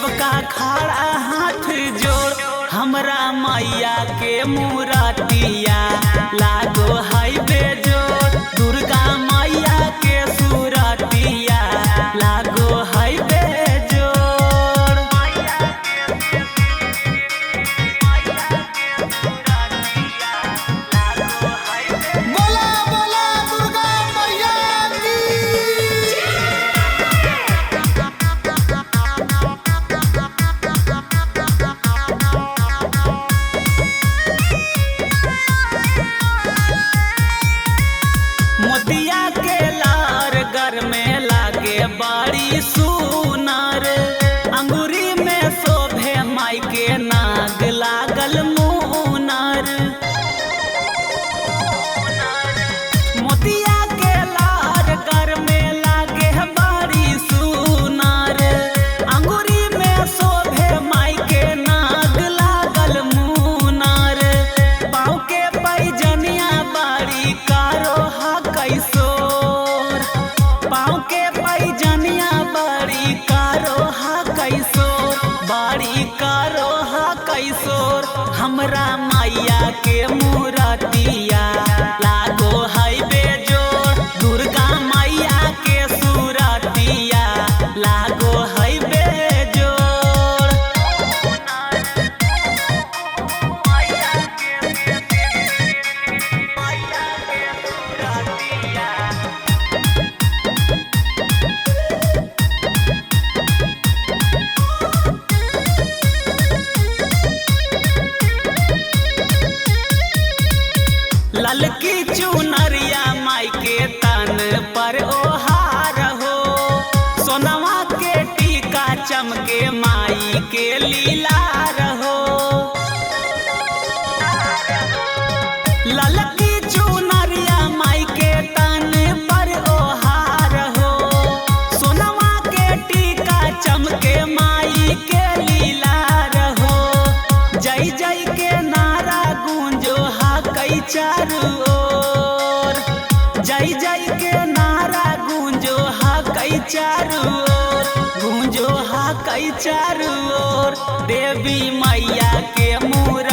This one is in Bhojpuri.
सेवका खड़ा हाथ जोड़ हमरा मैया के मूरतिया लागो है बेजोड़। दुर्गा मैया के सूरतिया लागो है बेजोड़। बोला बोला दुर्गा मैया की। मोतिया के लार घर में लागे बड़ी सुनार। अंगूरी में शोभे माई के नाग लागल मुनार। मोतिया के लार घर में लागे बड़ी सुनार। अंगूरी में शोभे माई के नाग लागल मुनार। पाँव के पैजनिया बड़ी कारो हा कैसोर। पाँव के पैजनिया बड़ी कारो हा कैसोर। बड़ी कारो हा कैसोर हमरा मैया के मूरतिया लागो है बेजोड़। दुर्गा मैया के सूरतिया लागो है बेजोड़। ललकी चुनरिया माई के तन पर ओहार हो। सोनवा के टीका चमके माई के लीलार हो। ललकी चुनरिया माई के तन पर ओहार हो। सोनवा के टीका चमके माई के लीलार हो। जय जय के नारा गूंजो हा कई चारू ओर। जय जय के नारा गूंजो हा कई चारू ओर। गूंजो हा कई चारू ओर। देवी मैया के मूरत